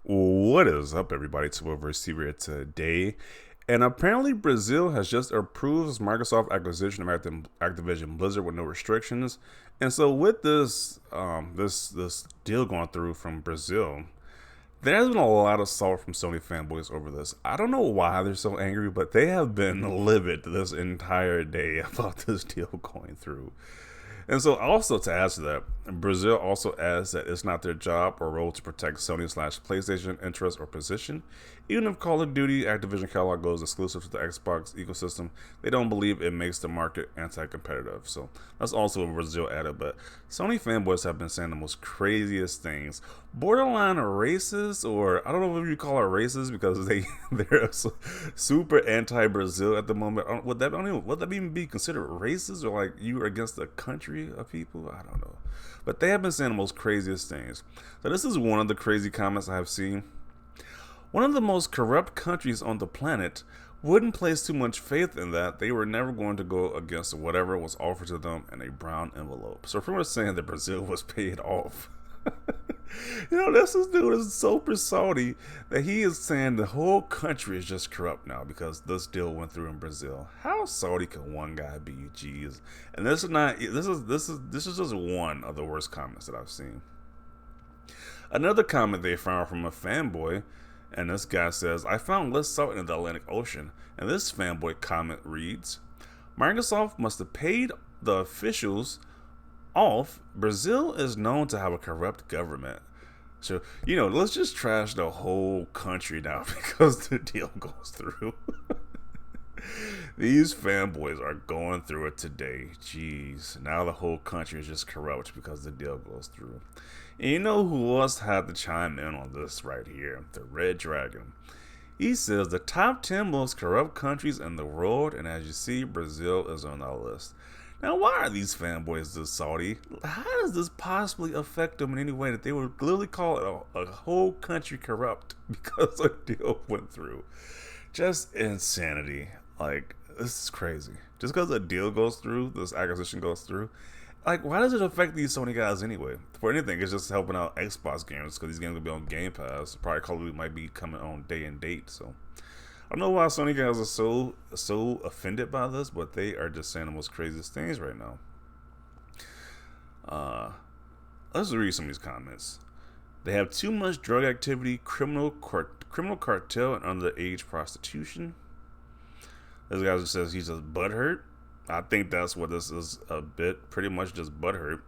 What is up, everybody? It's over here today. And apparently, Brazil has just approved Microsoft acquisition of Activision Blizzard with no restrictions. And so, with this deal going through from Brazil, there's been a lot of salt from Sony fanboys over this. I don't know why they're so angry, but they have been livid this entire day about this deal going through. And so, also to add to that, Brazil also adds that it's not their job or role to protect Sony slash PlayStation interest or position. Even if Call of Duty Activision catalog goes exclusive to the Xbox ecosystem, they don't believe it makes the market anti-competitive. So that's also what Brazil added. But Sony fanboys have been saying the most craziest things, borderline racist, or I don't know if you call it racist because they're super anti-Brazil at the moment. Would that even be considered racist, or like you are against a country of people? I don't know. But they have been saying the most craziest things. So this is one of the crazy comments I have seen. One of the most corrupt countries on the planet wouldn't place too much faith in that. They were never going to go against whatever was offered to them in a brown envelope. So from saying that Brazil was paid off. This dude is so salty that he is saying the whole country is just corrupt now because this deal went through in Brazil. How salty can one guy be? Jeez. And this is just one of the worst comments that I've seen. Another comment they found from a fanboy, and this guy says, I found less salt in the Atlantic Ocean. And this fanboy comment reads, Microsoft must have paid the officials off. Brazil is known to have a corrupt government. So, let's just trash the whole country now because the deal goes through. These fanboys are going through it today. Jeez. Now the whole country is just corrupt because the deal goes through. And you know who else had to chime in on this right here? The Red Dragon. He says the top 10 most corrupt countries in the world, and as you see, Brazil is on that list. Now, why are these fanboys this salty? How does this possibly affect them in any way that they would literally call a whole country corrupt because a deal went through? Just insanity. Like, this is crazy. Just because a deal goes through, this acquisition goes through, like, why does it affect these Sony guys anyway? For anything, it's just helping out Xbox games because these games will be on Game Pass. Probably Call of Duty might be coming on day and date, so I don't know why Sony guys are so offended by this, but they are just saying the most craziest things right now. Let's read some of these comments. They have too much drug activity, criminal cartel, and underage prostitution. This guy just says he's just butthurt. I think that's what this is a bit, pretty much just butthurt.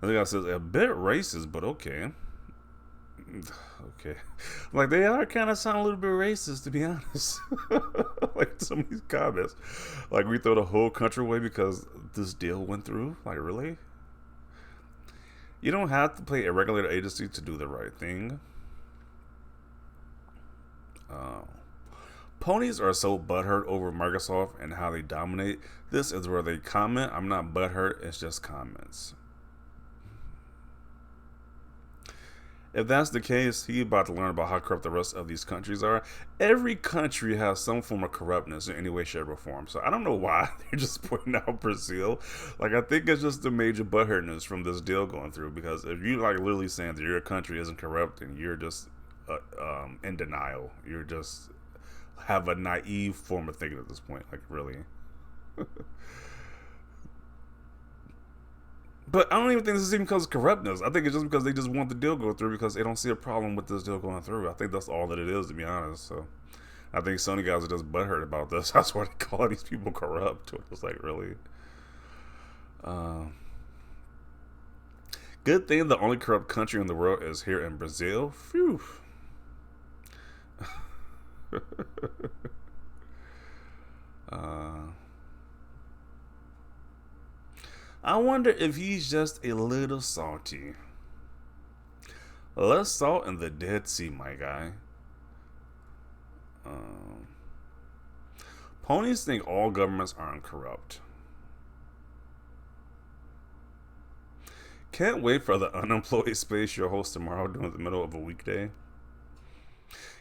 This guy says a bit racist, but okay. Okay. Like, they are kind of sound a little bit racist, to be honest. Like, some of these comments. Like, we throw the whole country away because this deal went through? Like, really? You don't have to pay a regulator agency to do the right thing. Ponies are so butthurt over Microsoft and how they dominate. This is where they comment. I'm not butthurt, it's just comments. If that's the case, he's about to learn about how corrupt the rest of these countries are. Every country has some form of corruptness in any way, shape, or form. So I don't know why they're just pointing out Brazil. Like, I think it's just the major butthurtness from this deal going through. Because if you like literally saying that your country isn't corrupt and you're just in denial, you're just have a naive form of thinking at this point. Like, really. But I don't even think this is even because of corruptness. I think it's just because they just want the deal to go through because they don't see a problem with this deal going through. I think that's all that it is, to be honest. So I think Sony guys are just butthurt about this. That's why they call these people corrupt. It's like, really. Good thing the only corrupt country in the world is here in Brazil. Phew. I wonder if he's just a little salty. Less salt in the Dead Sea, my guy. Ponies think all governments aren't corrupt. Can't wait for the unemployed space you'll host tomorrow during the middle of a weekday.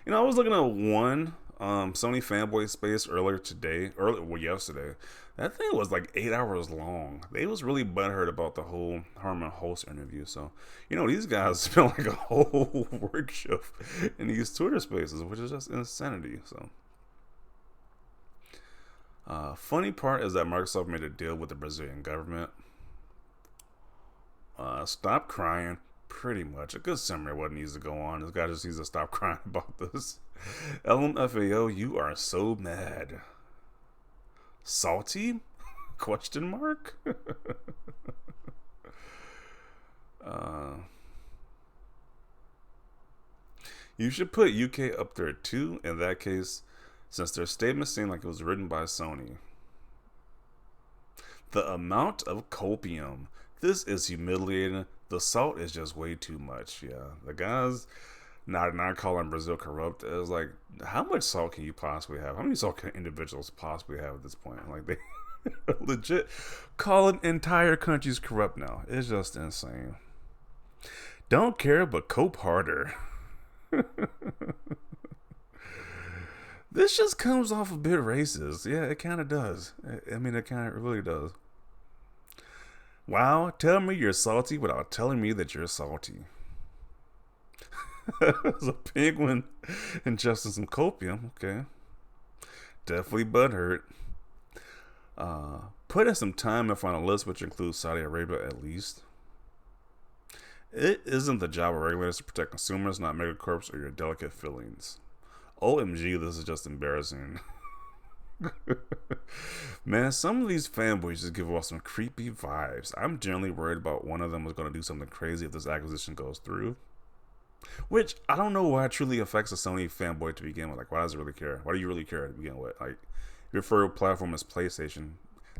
I was looking at one Sony fanboy space earlier today, well yesterday. That thing was like 8 hours long. They was really butthurt about the whole Harmon Host interview. So, these guys spent like a whole work shift in these Twitter spaces, which is just insanity. So, funny part is that Microsoft made a deal with the Brazilian government. Stop crying. Pretty much. A good summary of what needs to go on. This guy just needs to stop crying about this. LMFAO, you are so mad. Salty? Question mark? You should put UK up there too, in that case, since their statement seemed like it was written by Sony. The amount of copium. This is humiliating. The salt is just way too much. Yeah, the guys not calling Brazil corrupt is like, how much salt can you possibly have? How many salt can individuals possibly have at this point? Like, they legit calling entire countries corrupt now. It's just insane. Don't care, but cope harder. This just comes off a bit racist. Yeah, it kind of does. I mean, it kind of really does. Wow, tell me you're salty without telling me that you're salty. It's a penguin ingesting some copium. Okay. Definitely butthurt. Put in some time and find a list which includes Saudi Arabia at least. It isn't the job of regulators to protect consumers, not megacorps or your delicate feelings. OMG, this is just embarrassing. Man, some of these fanboys just give off some creepy vibes. I'm generally worried about one of them is going to do something crazy if this acquisition goes through. Which, I don't know why it truly affects a Sony fanboy to begin with. Like, why does it really care? Why do you really care to begin with? Like, your favorite platform is PlayStation.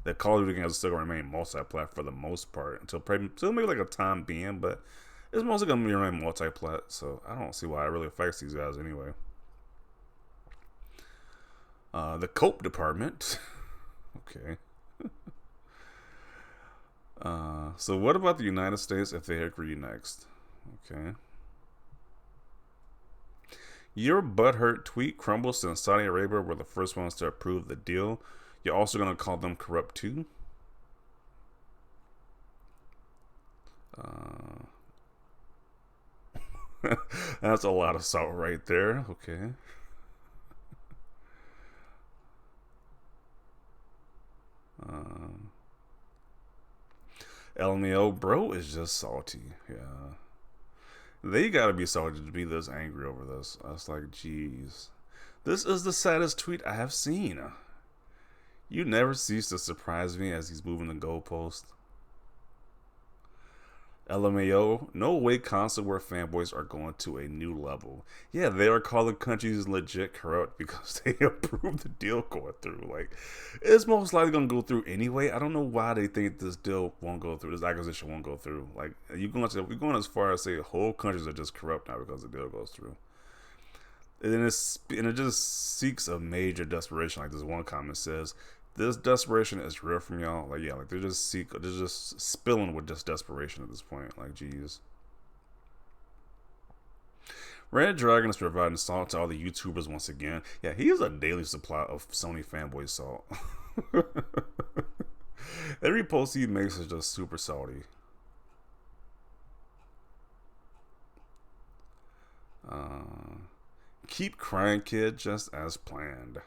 The Call of Duty games are still going to remain multi-plat for the most part. Until maybe like a time being, but it's mostly going to remain multi-plat. So, I don't see why it really affects these guys anyway. The Cope department. Okay. So what about the United States if they agree next? Okay. Your butthurt tweet crumbles since Saudi Arabia were the first ones to approve the deal. You're also going to call them corrupt too? That's a lot of salt right there. Okay. LMAO, bro is just salty. Yeah. They gotta be salty to be this angry over this. I was like, geez. This is the saddest tweet I have seen. You never cease to surprise me as he's moving the goalpost. LMAO, no way console war fanboys are going to a new level. Yeah, they are calling countries legit corrupt because they approved the deal going through. Like, it's most likely going to go through anyway. I don't know why they think this deal won't go through, this acquisition won't go through. Like, you're going as far as say whole countries are just corrupt now because the deal goes through. And it just seeks a major desperation, like this one comment says. This desperation is real from y'all. Like, yeah, like they're just spilling with just desperation at this point. Like, geez. Red Dragon is providing salt to all the YouTubers once again. Yeah, he has a daily supply of Sony fanboy salt. Every post he makes is just super salty. Keep crying, kid, just as planned.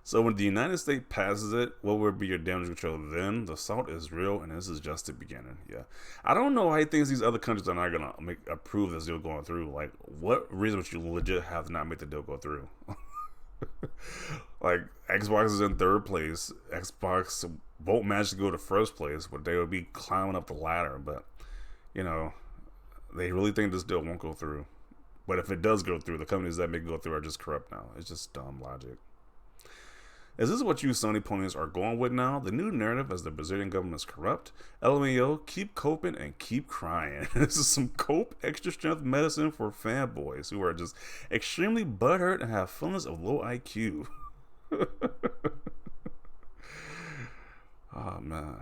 So when the United States passes it, what would be your damage control then? The salt is real, and this is just the beginning. Yeah, I don't know why he thinks these other countries are not gonna approve this deal going through. Like, what reason would you legit have to not make the deal go through? Like, Xbox is in third place. Xbox won't manage to go to first place, but they would be climbing up the ladder. But they really think this deal won't go through. But if it does go through, the companies that make it go through are just corrupt now. It's just dumb logic. Is this what you Sony ponies are going with now? The new narrative as the Brazilian government is corrupt? LMAO, keep coping and keep crying. This is some cope extra strength medicine for fanboys who are just extremely butthurt and have feelings of low IQ. Oh, man.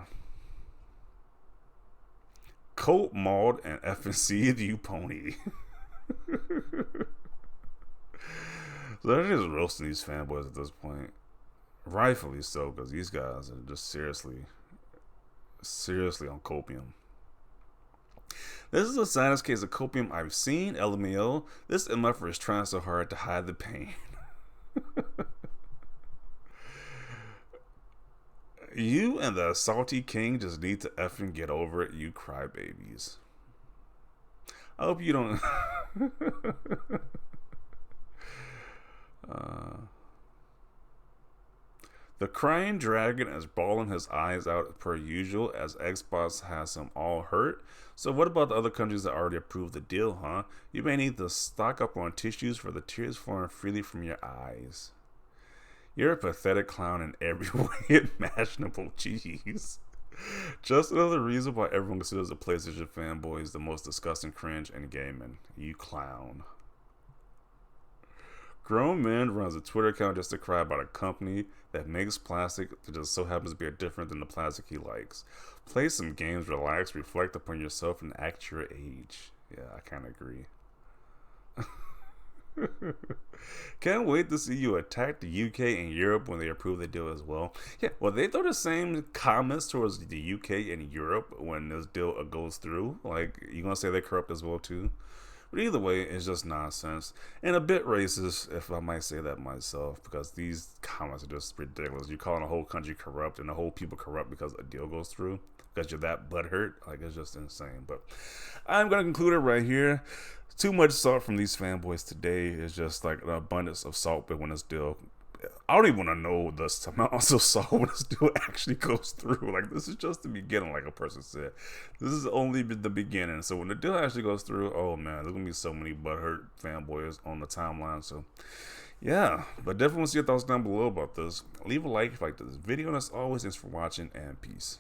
Cope, Maud, and FNC, you pony. So they're just roasting these fanboys at this point. Rightfully so, because these guys are just seriously on copium. This is the saddest case of copium I've seen. LMAO. This MFer is trying so hard to hide the pain. You and the salty king just need to effing get over it, you crybabies. I hope you don't. The crying dragon is bawling his eyes out per usual as Xbox has him all hurt. So what about the other countries that already approved the deal, huh? You may need to stock up on tissues for the tears flowing freely from your eyes. You're a pathetic clown in every way imaginable. Jeez. Just another reason why everyone considers the PlayStation fanboys the most disgusting cringe in gaming. You clown. Grown man runs a Twitter account just to cry about a company that makes plastic that just so happens to be different than the plastic he likes. Play some games, relax, reflect upon yourself, and act your age. Yeah, I kind of agree. Can't wait to see you attack the UK and Europe when they approve the deal as well. Yeah, well, they throw the same comments towards the UK and Europe when this deal goes through. Like, you gonna say they're corrupt as well too? But either way, it's just nonsense and a bit racist, if I might say that myself, because these comments are just ridiculous. You're calling a whole country corrupt and the whole people corrupt because a deal goes through because you're that butthurt. Like, it's just insane. But I'm gonna conclude it right here. Too much salt from these fanboys today is just like an abundance of salt, but when this deal, I don't even want to know the amount of salt when this deal actually goes through. Like, this is just the beginning, like a person said. This is only the beginning. So when the deal actually goes through, oh man, there's gonna be so many butthurt fanboys on the timeline. So yeah, but definitely want to see your thoughts down below about this. Leave a like if you like this video, and as always, thanks for watching, and peace.